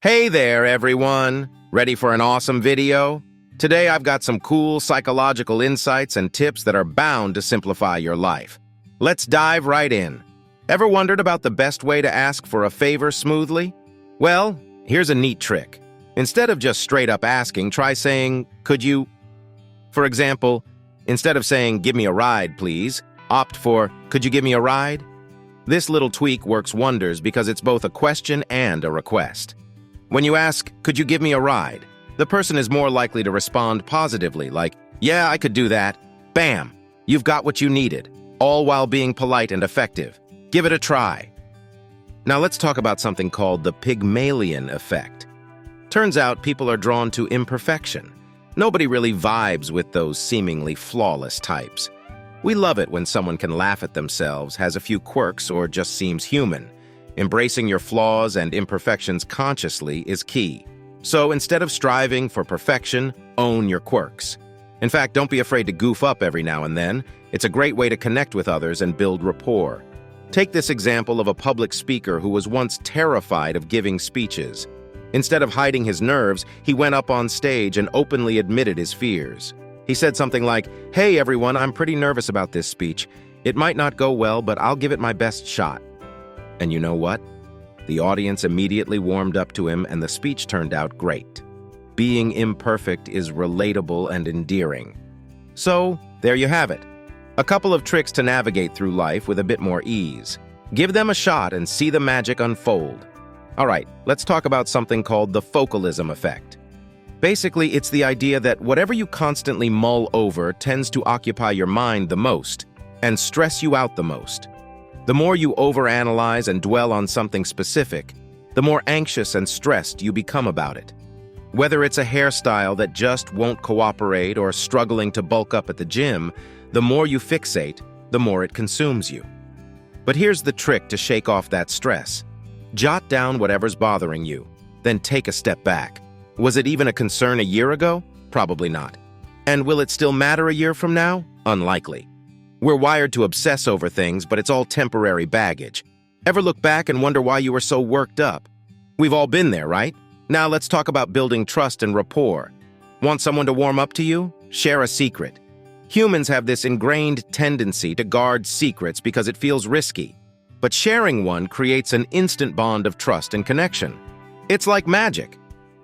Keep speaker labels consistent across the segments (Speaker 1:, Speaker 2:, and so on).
Speaker 1: Hey there, everyone! Ready for an awesome video? Today I've got some cool psychological insights and tips that are bound to simplify your life. Let's dive right in. Ever wondered about the best way to ask for a favor smoothly? Well, here's a neat trick. Instead of just straight up asking, try saying, "Could you?" For example, instead of saying, "Give me a ride, please," opt for, "Could you give me a ride?" This little tweak works wonders because it's both a question and a request. When you ask, "Could you give me a ride?" the person is more likely to respond positively, like, "Yeah, I could do that." Bam! You've got what you needed, all while being polite and effective. Give it a try. Now let's talk about something called the Pygmalion Effect. Turns out people are drawn to imperfection. Nobody really vibes with those seemingly flawless types. We love it when someone can laugh at themselves, has a few quirks, or just seems human. Embracing your flaws and imperfections consciously is key. So instead of striving for perfection, own your quirks. In fact, don't be afraid to goof up every now and then. It's a great way to connect with others and build rapport. Take this example of a public speaker who was once terrified of giving speeches. Instead of hiding his nerves, he went up on stage and openly admitted his fears. He said something like, "Hey everyone, I'm pretty nervous about this speech. It might not go well, but I'll give it my best shot." And you know what? The audience immediately warmed up to him and the speech turned out great. Being imperfect is relatable and endearing. So, there you have it. A couple of tricks to navigate through life with a bit more ease. Give them a shot and see the magic unfold. All right, let's talk about something called the focalism effect. Basically, it's the idea that whatever you constantly mull over tends to occupy your mind the most and stress you out the most. The more you overanalyze and dwell on something specific, the more anxious and stressed you become about it. Whether it's a hairstyle that just won't cooperate or struggling to bulk up at the gym, the more you fixate, the more it consumes you. But here's the trick to shake off that stress. Jot down whatever's bothering you, then take a step back. Was it even a concern a year ago? Probably not. And will it still matter a year from now? Unlikely. We're wired to obsess over things, but it's all temporary baggage. Ever look back and wonder why you were so worked up? We've all been there, right? Now let's talk about building trust and rapport. Want someone to warm up to you? Share a secret. Humans have this ingrained tendency to guard secrets because it feels risky. But sharing one creates an instant bond of trust and connection. It's like magic.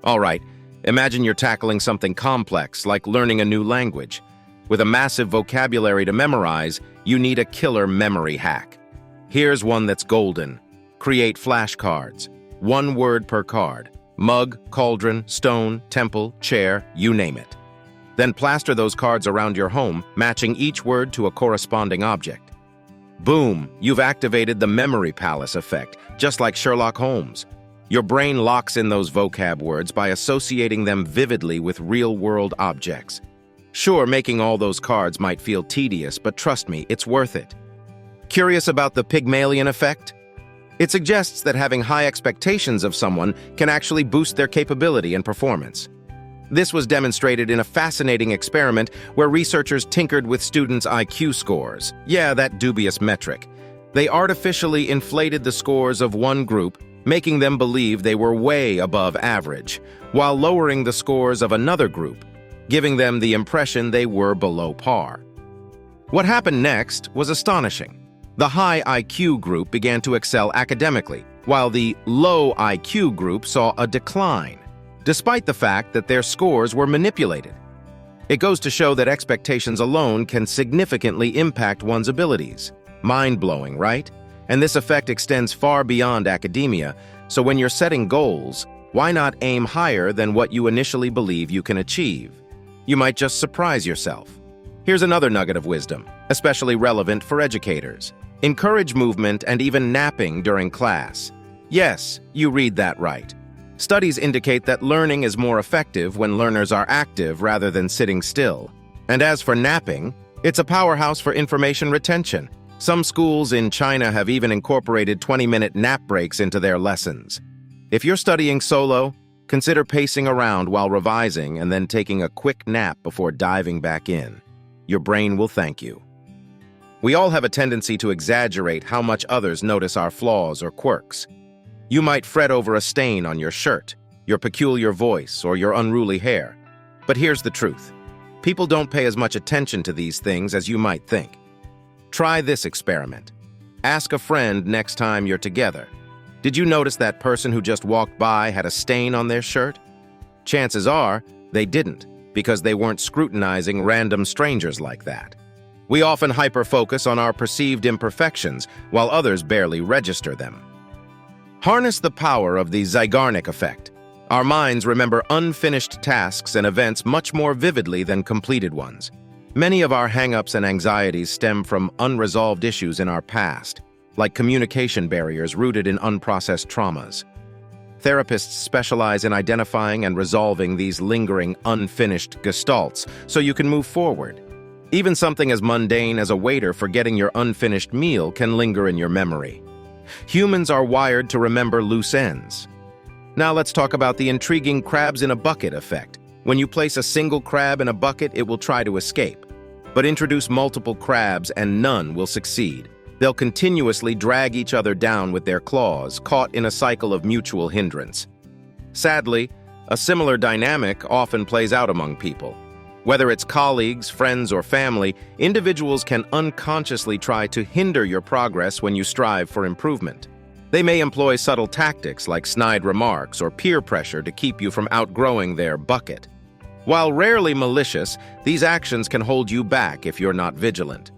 Speaker 1: All right, imagine you're tackling something complex, like learning a new language. With a massive vocabulary to memorize, you need a killer memory hack. Here's one that's golden. Create flashcards. One word per card. Mug, cauldron, stone, temple, chair, you name it. Then plaster those cards around your home, matching each word to a corresponding object. Boom, you've activated the memory palace effect, just like Sherlock Holmes. Your brain locks in those vocab words by associating them vividly with real-world objects. Sure, making all those cards might feel tedious, but trust me, it's worth it. Curious about the Pygmalion Effect? It suggests that having high expectations of someone can actually boost their capability and performance. This was demonstrated in a fascinating experiment where researchers tinkered with students' IQ scores. Yeah, that dubious metric. They artificially inflated the scores of one group, making them believe they were way above average, while lowering the scores of another group, giving them the impression they were below par. What happened next was astonishing. The high IQ group began to excel academically, while the low IQ group saw a decline, despite the fact that their scores were manipulated. It goes to show that expectations alone can significantly impact one's abilities. Mind-blowing, right? And this effect extends far beyond academia, so when you're setting goals, why not aim higher than what you initially believe you can achieve? You might just surprise yourself. Here's another nugget of wisdom, especially relevant for educators. Encourage movement and even napping during class. Yes, you read that right. Studies indicate that learning is more effective when learners are active rather than sitting still. And as for napping, it's a powerhouse for information retention. Some schools in China have even incorporated 20-minute nap breaks into their lessons. If you're studying solo, consider pacing around while revising and then taking a quick nap before diving back in. Your brain will thank you. We all have a tendency to exaggerate how much others notice our flaws or quirks. You might fret over a stain on your shirt, your peculiar voice, or your unruly hair. But here's the truth. People don't pay as much attention to these things as you might think. Try this experiment. Ask a friend next time you're together. Did you notice that person who just walked by had a stain on their shirt? Chances are they didn't, because they weren't scrutinizing random strangers like that. We often hyper-focus on our perceived imperfections, while others barely register them. Harness the power of the Zeigarnik Effect. Our minds remember unfinished tasks and events much more vividly than completed ones. Many of our hang-ups and anxieties stem from unresolved issues in our past, like communication barriers rooted in unprocessed traumas. Therapists specialize in identifying and resolving these lingering, unfinished gestalts so you can move forward. Even something as mundane as a waiter forgetting your unfinished meal can linger in your memory. Humans are wired to remember loose ends. Now let's talk about the intriguing crabs in a bucket effect. When you place a single crab in a bucket, it will try to escape. But introduce multiple crabs and none will succeed. They'll continuously drag each other down with their claws, caught in a cycle of mutual hindrance. Sadly, a similar dynamic often plays out among people. Whether it's colleagues, friends, or family, individuals can unconsciously try to hinder your progress when you strive for improvement. They may employ subtle tactics like snide remarks or peer pressure to keep you from outgrowing their bucket. While rarely malicious, these actions can hold you back if you're not vigilant.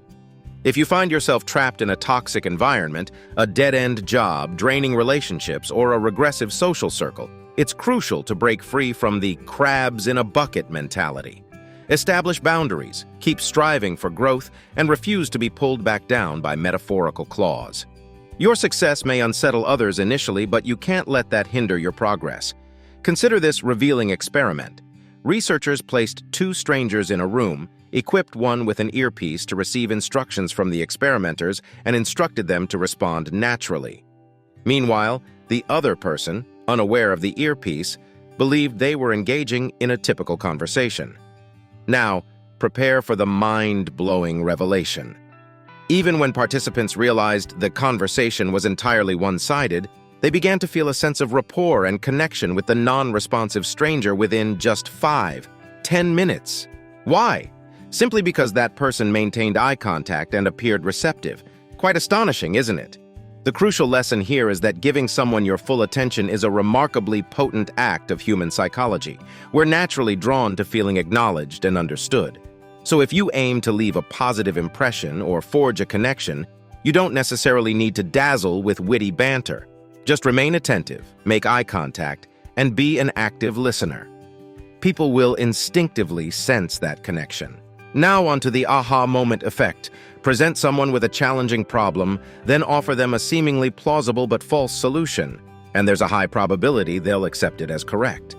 Speaker 1: If you find yourself trapped in a toxic environment, a dead-end job, draining relationships, or a regressive social circle, it's crucial to break free from the crabs in a bucket mentality. Establish boundaries, keep striving for growth, and refuse to be pulled back down by metaphorical claws. Your success may unsettle others initially, but you can't let that hinder your progress. Consider this revealing experiment. Researchers placed two strangers in a room, equipped one with an earpiece to receive instructions from the experimenters, and instructed them to respond naturally. Meanwhile, the other person, unaware of the earpiece, believed they were engaging in a typical conversation. Now, prepare for the mind-blowing revelation. Even when participants realized the conversation was entirely one-sided, they began to feel a sense of rapport and connection with the non-responsive stranger within just 5-10 minutes. Why? Simply because that person maintained eye contact and appeared receptive. Quite astonishing, isn't it? The crucial lesson here is that giving someone your full attention is a remarkably potent act of human psychology. We're naturally drawn to feeling acknowledged and understood. So if you aim to leave a positive impression or forge a connection, you don't necessarily need to dazzle with witty banter. Just remain attentive, make eye contact, and be an active listener. People will instinctively sense that connection. Now onto the aha moment effect. Present someone with a challenging problem, then offer them a seemingly plausible but false solution, and there's a high probability they'll accept it as correct.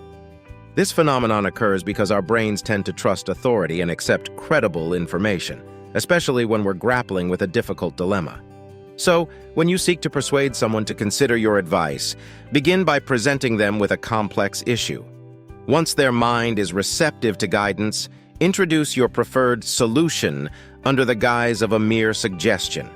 Speaker 1: This phenomenon occurs because our brains tend to trust authority and accept credible information, especially when we're grappling with a difficult dilemma. So, when you seek to persuade someone to consider your advice, begin by presenting them with a complex issue. Once their mind is receptive to guidance, introduce your preferred solution under the guise of a mere suggestion.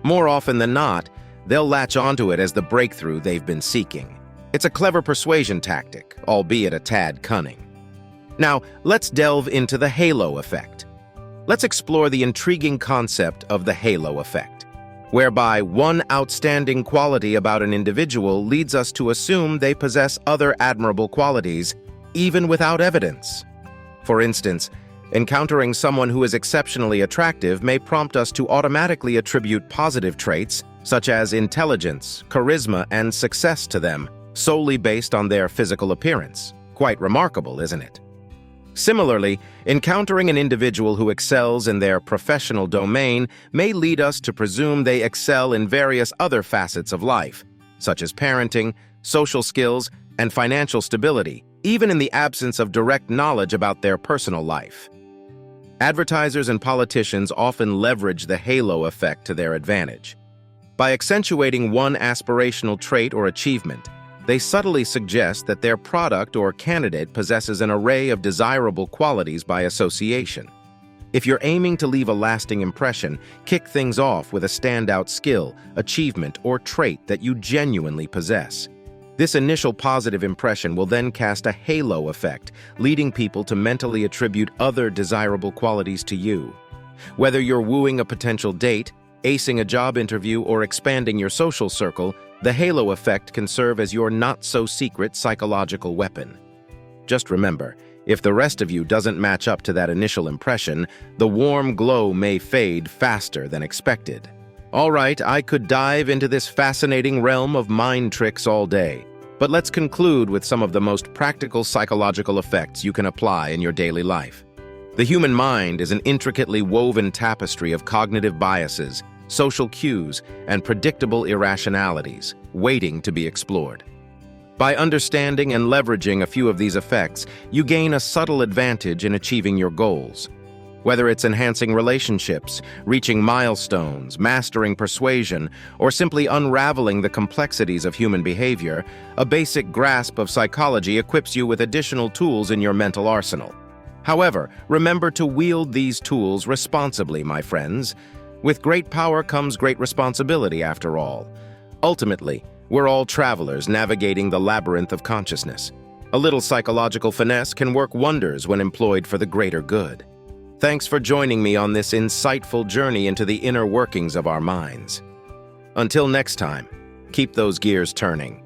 Speaker 1: More often than not, they'll latch onto it as the breakthrough they've been seeking. It's a clever persuasion tactic, albeit a tad cunning. Now, let's delve into the halo effect. Let's explore the intriguing concept of the halo effect, whereby one outstanding quality about an individual leads us to assume they possess other admirable qualities, even without evidence. For instance, encountering someone who is exceptionally attractive may prompt us to automatically attribute positive traits, such as intelligence, charisma, and success to them, solely based on their physical appearance. Quite remarkable, isn't it? Similarly, encountering an individual who excels in their professional domain may lead us to presume they excel in various other facets of life, such as parenting, social skills, and financial stability, even in the absence of direct knowledge about their personal life. Advertisers and politicians often leverage the halo effect to their advantage. By accentuating one aspirational trait or achievement, they subtly suggest that their product or candidate possesses an array of desirable qualities by association. If you're aiming to leave a lasting impression, kick things off with a standout skill, achievement, or trait that you genuinely possess. This initial positive impression will then cast a halo effect, leading people to mentally attribute other desirable qualities to you. Whether you're wooing a potential date, acing a job interview, or expanding your social circle, the halo effect can serve as your not-so-secret psychological weapon. Just remember, if the rest of you doesn't match up to that initial impression, the warm glow may fade faster than expected. All right, I could dive into this fascinating realm of mind tricks all day, but let's conclude with some of the most practical psychological effects you can apply in your daily life. The human mind is an intricately woven tapestry of cognitive biases, social cues, and predictable irrationalities, waiting to be explored. By understanding and leveraging a few of these effects, you gain a subtle advantage in achieving your goals. Whether it's enhancing relationships, reaching milestones, mastering persuasion, or simply unraveling the complexities of human behavior, a basic grasp of psychology equips you with additional tools in your mental arsenal. However, remember to wield these tools responsibly, my friends. With great power comes great responsibility, after all. Ultimately, we're all travelers navigating the labyrinth of consciousness. A little psychological finesse can work wonders when employed for the greater good. Thanks for joining me on this insightful journey into the inner workings of our minds. Until next time, keep those gears turning.